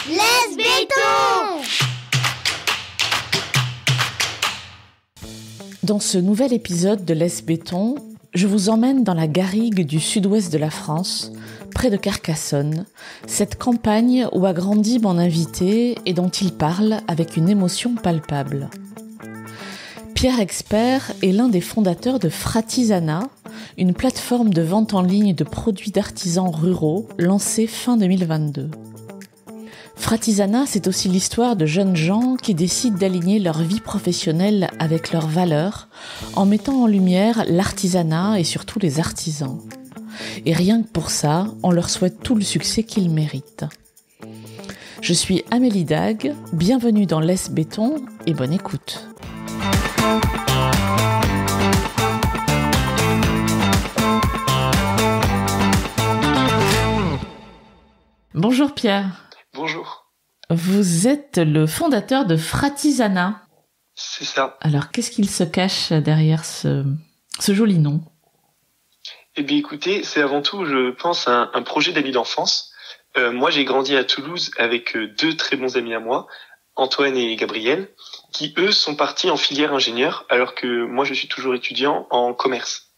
Laisse béton! Dans ce nouvel épisode de Laisse béton, je vous emmène dans la garrigue du sud-ouest de la France, près de Carcassonne, cette campagne où a grandi mon invité et dont il parle avec une émotion palpable. Pierre Expert est l'un des fondateurs de Fratisana, une plateforme de vente en ligne de produits d'artisans ruraux lancée fin 2022. Fratisana, c'est aussi l'histoire de jeunes gens qui décident d'aligner leur vie professionnelle avec leurs valeurs en mettant en lumière l'artisanat et surtout les artisans. Et rien que pour ça, on leur souhaite tout le succès qu'ils méritent. Je suis Amélie Dague, bienvenue dans Laisse béton et bonne écoute. Bonjour Pierre. Bonjour. Vous êtes le fondateur de Fratisana. C'est ça. Alors, qu'est-ce qu'il se cache derrière ce joli nom ? Eh bien, écoutez, c'est avant tout, je pense, un projet d'amis d'enfance. Moi, j'ai grandi à Toulouse avec deux très bons amis à moi, Antoine et Gabriel, qui, eux, sont partis en filière ingénieur, alors que moi, je suis toujours étudiant en commerce.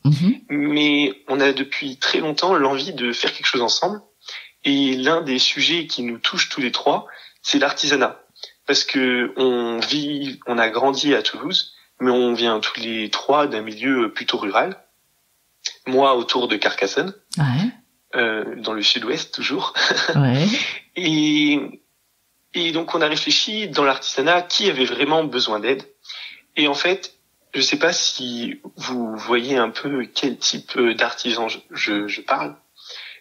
Mais on a depuis très longtemps l'envie de faire quelque chose ensemble. Et l'un des sujets qui nous touche tous les trois, c'est l'artisanat. Parce que on a grandi à Toulouse, mais on vient tous les trois d'un milieu plutôt rural. Moi, autour de Carcassonne. Ouais. Dans le sud-ouest, toujours. Ouais. Et donc, on a réfléchi dans l'artisanat qui avait vraiment besoin d'aide. Et en fait, je sais pas si vous voyez un peu quel type d'artisan je parle.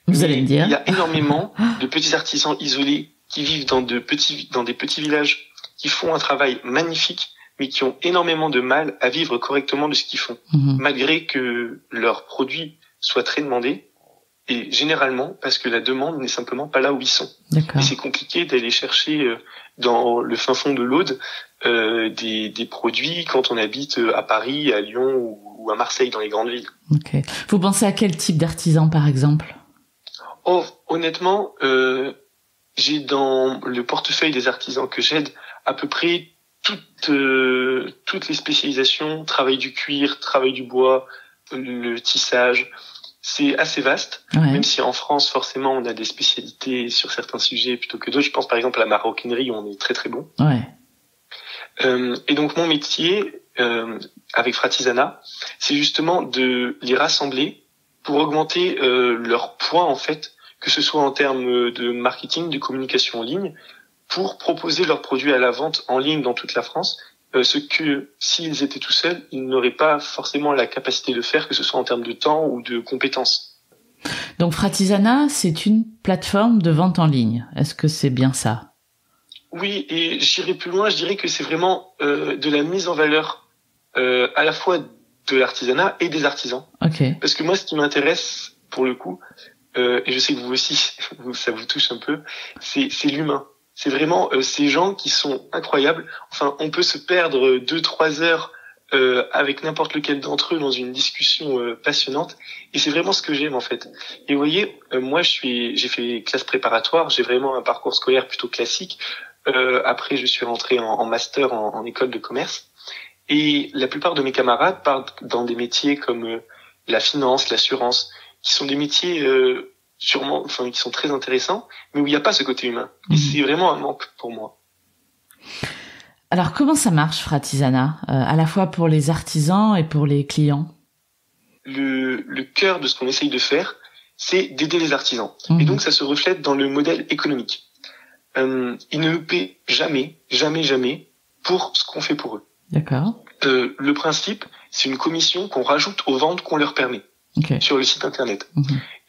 Vous allez me dire. Il y a énormément de petits artisans isolés qui vivent dans des petits villages, qui font un travail magnifique, mais qui ont énormément de mal à vivre correctement de ce qu'ils font, malgré que leurs produits soient très demandés, et généralement parce que la demande n'est simplement pas là où ils sont. D'accord. Et c'est compliqué d'aller chercher dans le fin fond de l'Aude des produits quand on habite à Paris, à Lyon ou à Marseille, dans les grandes villes. Ok. Vous pensez à quel type d'artisan, par exemple ? Oh, honnêtement, j'ai dans le portefeuille des artisans que j'aide à peu près toutes les spécialisations, travail du cuir, travail du bois, le tissage. C'est assez vaste, ouais. Même si en France, forcément, on a des spécialités sur certains sujets plutôt que d'autres. Je pense par exemple à la maroquinerie, où on est très très bon. Ouais. Et donc mon métier, avec Fratisana, c'est justement de les rassembler pour augmenter leur poids, en fait, que ce soit en termes de marketing, de communication en ligne, pour proposer leurs produits à la vente en ligne dans toute la France, ce que, s'ils étaient tout seuls, ils n'auraient pas forcément la capacité de faire, que ce soit en termes de temps ou de compétences. Donc Fratisana, c'est une plateforme de vente en ligne. Est-ce que c'est bien ça ? Oui, et j'irai plus loin, je dirais que c'est vraiment de la mise en valeur à la fois de l'artisanat et des artisans. Ok. Parce que moi, ce qui m'intéresse, pour le coup, et je sais que vous aussi, ça vous touche un peu, c'est l'humain. C'est vraiment ces gens qui sont incroyables. Enfin, on peut se perdre 2-3 heures avec n'importe lequel d'entre eux dans une discussion passionnante. Et c'est vraiment ce que j'aime, en fait. Et vous voyez, moi, j'ai fait classe préparatoire, j'ai vraiment un parcours scolaire plutôt classique. Après, je suis rentré en master en école de commerce. Et la plupart de mes camarades partent dans des métiers comme la finance, l'assurance, qui sont des métiers qui sont très intéressants, mais où il n'y a pas ce côté humain. Et c'est vraiment un manque pour moi. Alors, comment ça marche, Fratisana, à la fois pour les artisans et pour les clients ? Le cœur de ce qu'on essaye de faire, c'est d'aider les artisans. Et donc, ça se reflète dans le modèle économique. Ils ne paient jamais pour ce qu'on fait pour eux. D'accord. Le principe, c'est une commission qu'on rajoute aux ventes qu'on leur permet sur le site internet.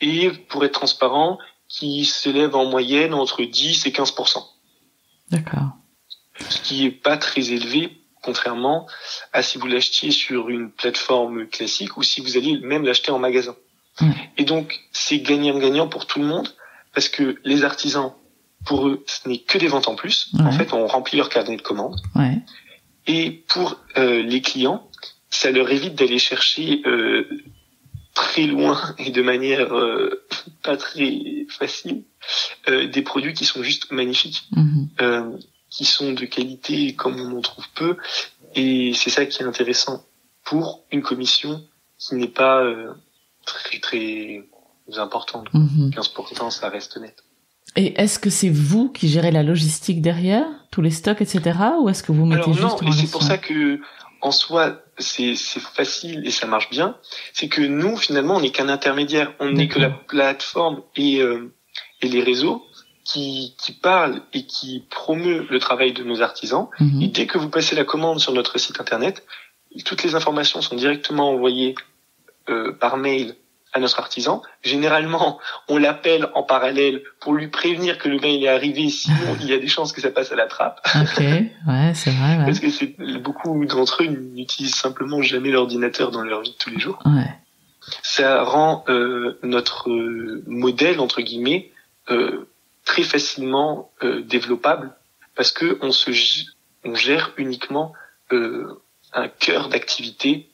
Et pour être transparent, qui s'élève en moyenne entre 10 et 15%. D'accord. Ce qui est pas très élevé, contrairement à si vous l'achetiez sur une plateforme classique ou si vous alliez même l'acheter en magasin. Et donc, c'est gagnant-gagnant pour tout le monde, parce que les artisans, pour eux, ce n'est que des ventes en plus. En fait, on remplit leur carnet de commandes. Et pour les clients, ça leur évite d'aller chercher très loin et de manière pas très facile des produits qui sont juste magnifiques, qui sont de qualité comme on en trouve peu, et c'est ça qui est intéressant pour une commission qui n'est pas très très importante. 15%, ça reste net. Et est-ce que c'est vous qui gérez la logistique derrière, tous les stocks, etc., ou est-ce que vous mettez juste en relation ? Non, et c'est pour ça que en soi c'est facile et ça marche bien. C'est que nous finalement on n'est qu'un intermédiaire, on n'est que la plateforme et les réseaux qui parlent et qui promeut le travail de nos artisans. Et dès que vous passez la commande sur notre site internet, toutes les informations sont directement envoyées par mail à notre artisan. Généralement, on l'appelle en parallèle pour lui prévenir que le mail est arrivé, sinon il y a des chances que ça passe à la trappe. Ok, ouais, c'est vrai. Ouais. Parce que beaucoup d'entre eux n'utilisent simplement jamais l'ordinateur dans leur vie de tous les jours. Ouais. Ça rend notre modèle, entre guillemets, très facilement développable, parce que on gère uniquement un cœur d'activité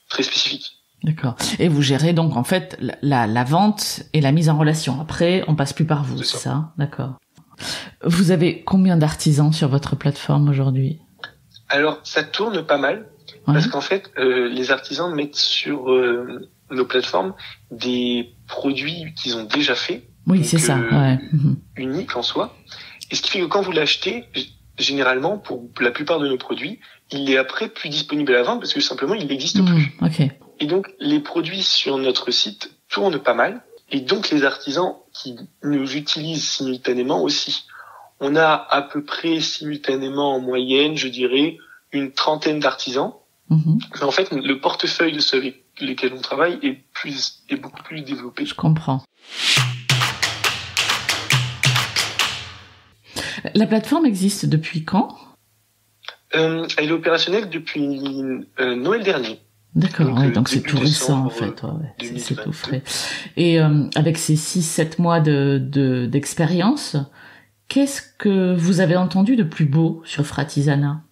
très spécifique. D'accord. Et vous gérez donc en fait la vente et la mise en relation. Après, on passe plus par vous, c'est ça ? D'accord. Vous avez combien d'artisans sur votre plateforme aujourd'hui ? Alors, ça tourne pas mal, parce qu'en fait, les artisans mettent sur nos plateformes des produits qu'ils ont déjà faits. Oui, donc, c'est ça. Ouais. Uniques en soi. Et ce qui fait que quand vous l'achetez, généralement, pour la plupart de nos produits, il est après plus disponible à la vente parce que simplement, il n'existe plus. Okay. Et donc, les produits sur notre site tournent pas mal. Et donc, les artisans qui nous utilisent simultanément aussi. On a à peu près simultanément en moyenne, je dirais, une trentaine d'artisans. Mais en fait, le portefeuille de ceux avec lesquels on travaille est beaucoup plus développé. Je comprends. La plateforme existe depuis quand ? Elle est opérationnelle depuis Noël dernier. D'accord, donc c'est tout récent en fait. C'est tout frais. Et avec ces 6-7 mois d'expérience, qu'est-ce que vous avez entendu de plus beau sur Fratisana ?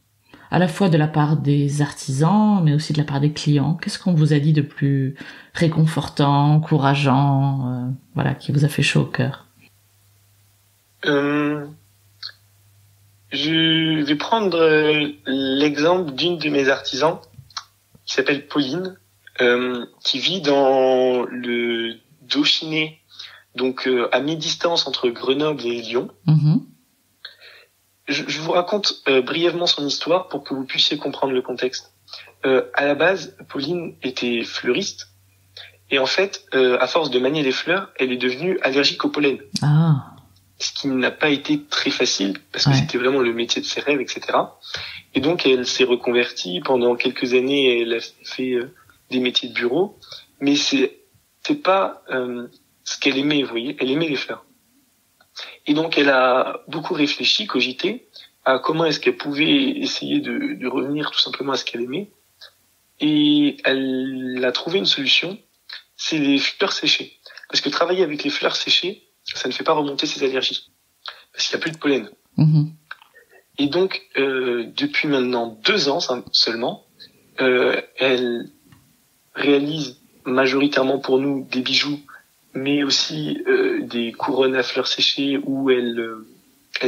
À la fois de la part des artisans, mais aussi de la part des clients. Qu'est-ce qu'on vous a dit de plus réconfortant, encourageant, qui vous a fait chaud au cœur ? Je vais prendre l'exemple d'une de mes artisans qui s'appelle Pauline, qui vit dans le Dauphiné, donc à mi-distance entre Grenoble et Lyon. Je vous raconte brièvement son histoire pour que vous puissiez comprendre le contexte. À la base, Pauline était fleuriste et en fait, à force de manier les fleurs, elle est devenue allergique au pollen. Ah. Ce qui n'a pas été très facile parce que c'était vraiment le métier de ses rêves, etc. Et donc, elle s'est reconvertie. Pendant quelques années, elle a fait des métiers de bureau. Mais c'est pas ce qu'elle aimait, vous voyez. Elle aimait les fleurs. Et donc, elle a beaucoup réfléchi, cogité, à comment est-ce qu'elle pouvait essayer de revenir tout simplement à ce qu'elle aimait. Et elle a trouvé une solution, c'est les fleurs séchées. Parce que travailler avec les fleurs séchées, ça ne fait pas remonter ses allergies. Parce qu'il n'y a plus de pollen. Et donc, depuis maintenant 2 ans seulement, elle réalise majoritairement pour nous des bijoux, mais aussi des couronnes à fleurs séchées où elle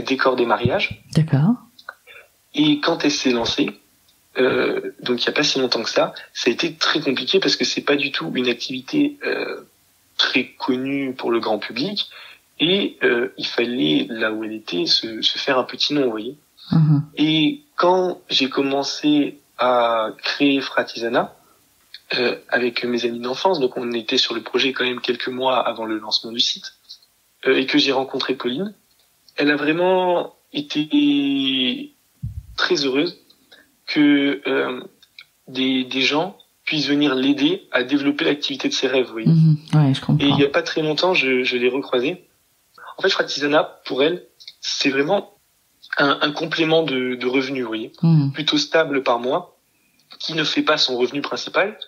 décore des mariages. D'accord. Et quand elle s'est lancée, donc il n'y a pas si longtemps que ça a été très compliqué parce que c'est pas du tout une activité très connue pour le grand public. Et il fallait, là où elle était, se faire un petit nom, vous voyez. Et quand j'ai commencé à créer Fratisana, avec mes amis d'enfance, donc on était sur le projet quand même quelques mois avant le lancement du site, et que j'ai rencontré Pauline, elle a vraiment été très heureuse que des gens puissent venir l'aider à développer l'activité de ses rêves, vous voyez. Ouais, je comprends. Et il n'y a pas très longtemps, je l'ai recroisée. En fait, Fratisana, pour elle, c'est vraiment un complément de revenu, vous voyez, plutôt stable par mois, qui ne fait pas son revenu principal,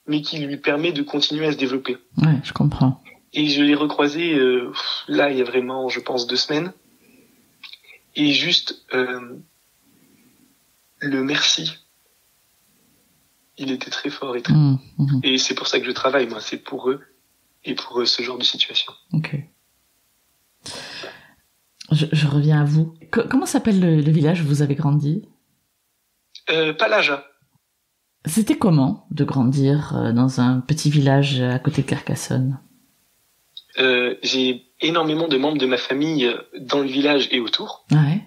mais qui lui permet de continuer à se développer. Ouais, je comprends. Et je l'ai recroisée là, il y a vraiment, je pense, 2 semaines. Et juste le merci il était très fort et c'est pour ça que je travaille, moi, c'est pour eux et pour ce genre de situation. Ok. Je reviens à vous. Comment s'appelle le village où vous avez grandi ? Palaja. C'était comment de grandir dans un petit village à côté de Carcassonne ? J'ai énormément de membres de ma famille dans le village et autour. Ouais.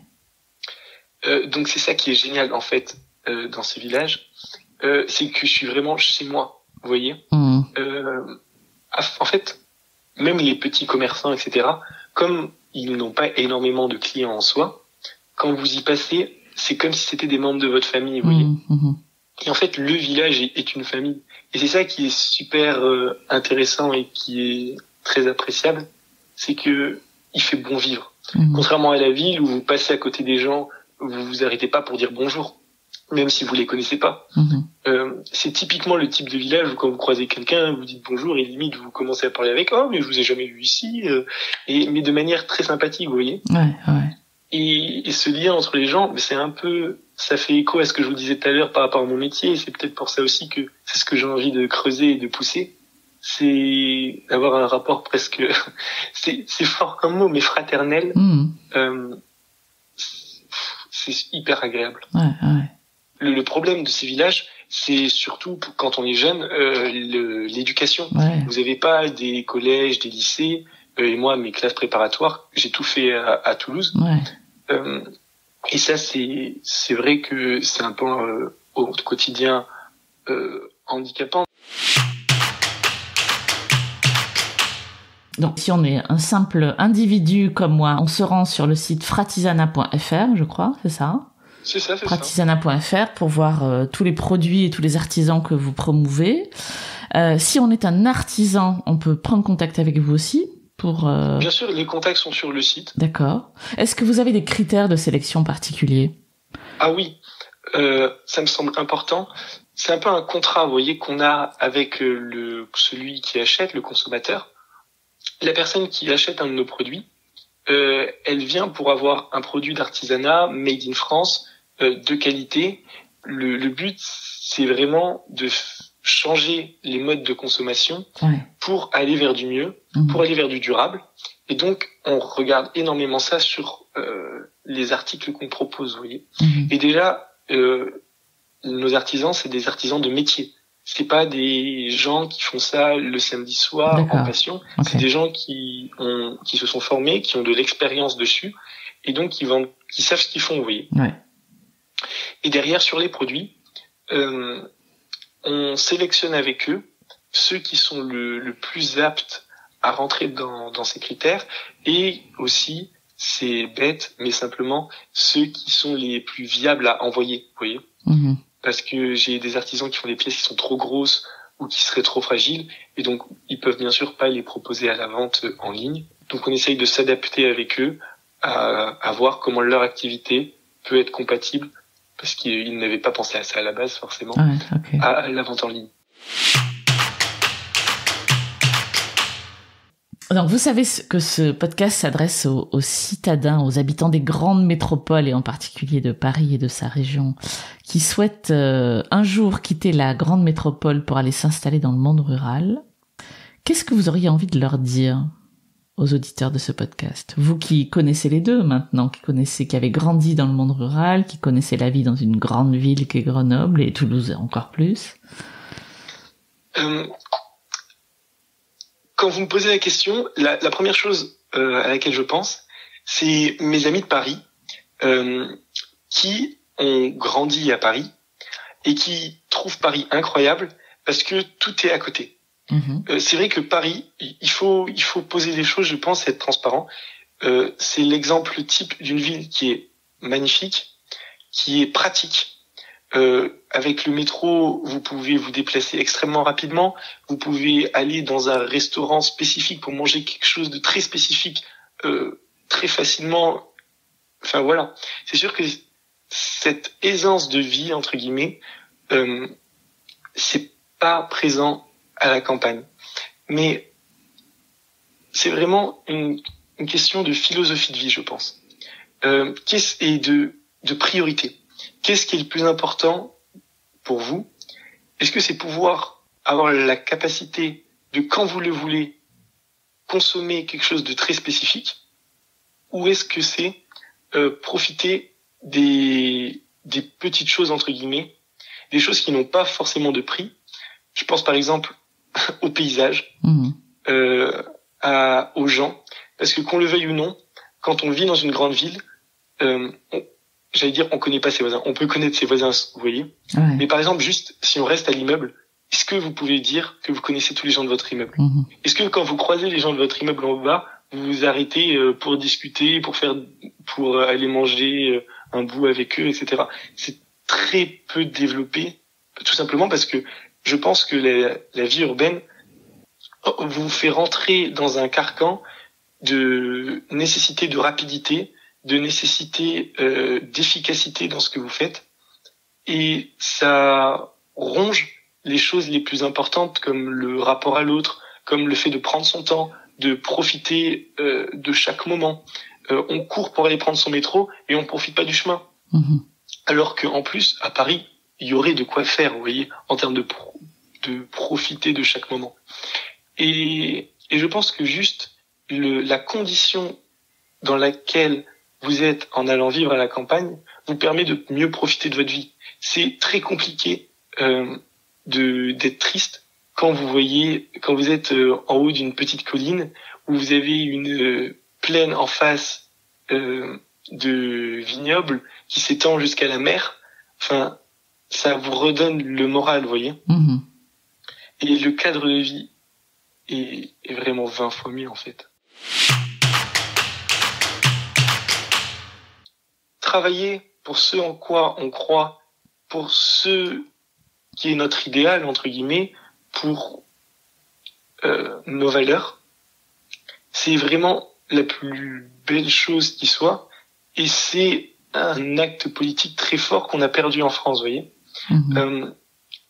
Donc c'est ça qui est génial en fait dans ce village, c'est que je suis vraiment chez moi, vous voyez. En fait, même les petits commerçants, etc., comme ils n'ont pas énormément de clients en soi, quand vous y passez, c'est comme si c'était des membres de votre famille, vous voyez. Et en fait, le village est une famille. Et c'est ça qui est super intéressant et qui est très appréciable, c'est que il fait bon vivre. Contrairement à la ville où vous passez à côté des gens, vous vous arrêtez pas pour dire bonjour, même si vous les connaissez pas. C'est typiquement le type de village où quand vous croisez quelqu'un, vous dites bonjour et limite vous commencez à parler avec, oh mais je vous ai jamais vu ici, mais de manière très sympathique, vous voyez. Ouais. Et ce lien entre les gens, c'est un peu, ça fait écho à ce que je vous disais tout à l'heure par rapport à mon métier, et c'est peut-être pour ça aussi que c'est ce que j'ai envie de creuser et de pousser, c'est d'avoir un rapport presque, c'est fort comme mot, mais fraternel. C'est hyper agréable. Ouais. Le problème de ces villages, c'est surtout quand on est jeune, l'éducation. Ouais. Vous n'avez pas des collèges, des lycées. Et moi, mes classes préparatoires, j'ai tout fait à Toulouse. Ouais. Et ça, c'est vrai que c'est un peu au quotidien handicapant. Donc, si on est un simple individu comme moi, on se rend sur le site fratisana.fr, je crois, c'est ça ? C'est ça. Fratisana.fr pour voir tous les produits et tous les artisans que vous promouvez. Si on est un artisan, on peut prendre contact avec vous aussi pour... Bien sûr, les contacts sont sur le site. D'accord. Est-ce que vous avez des critères de sélection particuliers ? Ah oui, ça me semble important. C'est un peu un contrat, vous voyez, qu'on a avec celui qui achète, le consommateur. La personne qui achète un de nos produits, elle vient pour avoir un produit d'artisanat made in France, de qualité. Le but, c'est vraiment de changer les modes de consommation pour aller vers du mieux, pour aller vers du durable. Et donc, on regarde énormément ça sur les articles qu'on propose, vous voyez. Et déjà, nos artisans, c'est des artisans de métier. C'est pas des gens qui font ça le samedi soir en passion. Okay. C'est des gens qui se sont formés, qui ont de l'expérience dessus, et donc qui savent ce qu'ils font, vous voyez. Ouais. Et derrière, sur les produits, on sélectionne avec eux ceux qui sont le plus aptes à rentrer dans ces critères, et aussi, c'est bête, mais simplement ceux qui sont les plus viables à envoyer, vous voyez. Parce que j'ai des artisans qui font des pièces qui sont trop grosses ou qui seraient trop fragiles, et donc ils peuvent bien sûr pas les proposer à la vente en ligne. Donc on essaye de s'adapter avec eux à voir comment leur activité peut être compatible, parce qu'ils n'avaient pas pensé à ça à la base forcément, à la vente en ligne. Donc vous savez que ce podcast s'adresse aux citadins, aux habitants des grandes métropoles et en particulier de Paris et de sa région, qui souhaitent un jour quitter la grande métropole pour aller s'installer dans le monde rural. Qu'est-ce que vous auriez envie de leur dire aux auditeurs de ce podcast ? Vous qui connaissez les deux maintenant, qui avez grandi dans le monde rural, qui connaissez la vie dans une grande ville qu'est Grenoble et Toulouse encore plus. Quand vous me posez la question, la première chose à laquelle je pense, c'est mes amis de Paris qui ont grandi à Paris et qui trouvent Paris incroyable parce que tout est à côté. C'est vrai que Paris, il faut poser les choses, je pense, et être transparent. C'est l'exemple type d'une ville qui est magnifique, qui est pratique. Avec le métro, vous pouvez vous déplacer extrêmement rapidement. Vous pouvez aller dans un restaurant spécifique pour manger quelque chose de très spécifique très facilement. Enfin voilà, c'est sûr que cette aisance de vie entre guillemets, c'est pas présent à la campagne. Mais c'est vraiment une question de philosophie de vie, je pense, et de priorité. Qu'est-ce qui est le plus important pour vous Est-ce que c'est pouvoir avoir la capacité de, quand vous le voulez, consommer quelque chose de très spécifique, ou est-ce que c'est profiter des petites choses, entre guillemets, des choses qui n'ont pas forcément de prix. Je pense par exemple au paysage, aux gens, parce que qu'on le veuille ou non, quand on vit dans une grande ville, on connaît pas ses voisins. On peut connaître ses voisins, vous voyez. Ouais. Mais par exemple, juste si on reste à l'immeuble, est-ce que vous pouvez dire que vous connaissez tous les gens de votre immeuble? Est-ce que quand vous croisez les gens de votre immeuble en bas, vous vous arrêtez pour discuter, pour aller manger un bout avec eux, etc. C'est très peu développé, tout simplement parce que je pense que la vie urbaine vous fait rentrer dans un carcan de nécessité de rapidité, de nécessité d'efficacité dans ce que vous faites, et ça ronge les choses les plus importantes comme le rapport à l'autre, comme le fait de prendre son temps, de profiter de chaque moment. On court pour aller prendre son métro et on profite pas du chemin. Alors qu'en plus, à Paris, il y aurait de quoi faire, vous voyez, en termes de profiter de chaque moment. Et je pense que juste la condition dans laquelle vous êtes en allant vivre à la campagne vous permet de mieux profiter de votre vie. C'est très compliqué d'être triste quand vous êtes en haut d'une petite colline où vous avez une plaine en face de vignobles qui s'étend jusqu'à la mer. Enfin, ça vous redonne le moral, vous voyez. Et le cadre de vie est vraiment 20 fois mieux, en fait. Travailler pour ce en quoi on croit, pour ce qui est notre idéal, entre guillemets, pour nos valeurs, c'est vraiment la plus belle chose qui soit, et c'est un acte politique très fort qu'on a perdu en France, vous voyez.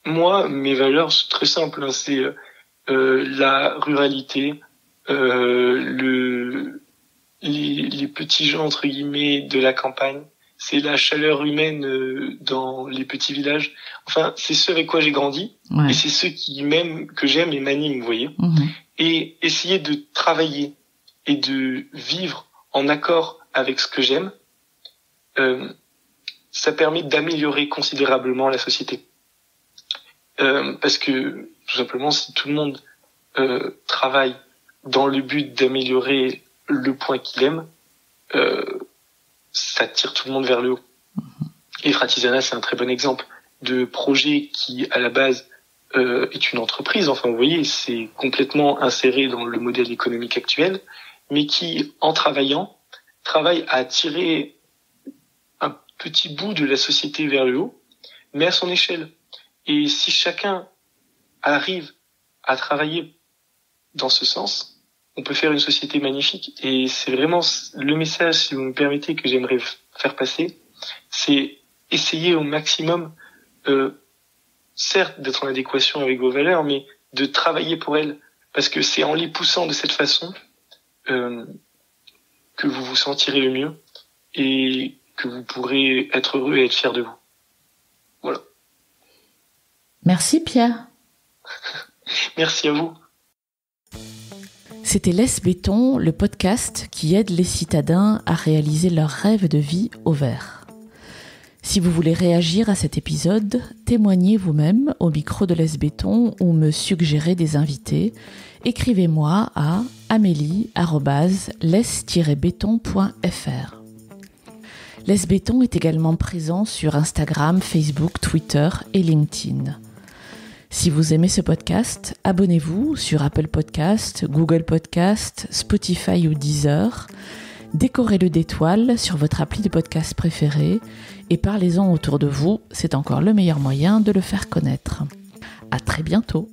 Moi, mes valeurs sont très simples, hein, c'est la ruralité, les petits gens, entre guillemets, de la campagne, c'est la chaleur humaine dans les petits villages. Enfin, c'est ce avec quoi j'ai grandi, et c'est ceux que j'aime et m'animent, vous voyez. Et essayer de travailler et de vivre en accord avec ce que j'aime, ça permet d'améliorer considérablement la société. Parce que, tout simplement, si tout le monde travaille dans le but d'améliorer le point qu'il aime, ça tire tout le monde vers le haut. Et Fratisana, c'est un très bon exemple de projet qui, à la base, est une entreprise. Enfin, vous voyez, c'est complètement inséré dans le modèle économique actuel, mais qui, en travaillant, travaille à tirer un petit bout de la société vers le haut, mais à son échelle. Et si chacun arrive à travailler dans ce sens, on peut faire une société magnifique. Et c'est vraiment le message, si vous me permettez, que j'aimerais faire passer, c'est essayer au maximum, certes d'être en adéquation avec vos valeurs, mais de travailler pour elles. Parce que c'est en les poussant de cette façon que vous vous sentirez le mieux et que vous pourrez être heureux et être fier de vous. Voilà. Merci Pierre. Merci à vous. C'était Laisse Béton, le podcast qui aide les citadins à réaliser leurs rêves de vie au vert. Si vous voulez réagir à cet épisode, témoignez vous-même au micro de Laisse Béton ou me suggérez des invités, écrivez-moi à amélie@laisse-béton.fr. Laisse Béton est également présent sur Instagram, Facebook, Twitter et LinkedIn. Si vous aimez ce podcast, abonnez-vous sur Apple Podcast, Google Podcast, Spotify ou Deezer. Décorez-le d'étoiles sur votre appli de podcast préféré et parlez-en autour de vous, c'est encore le meilleur moyen de le faire connaître. À très bientôt.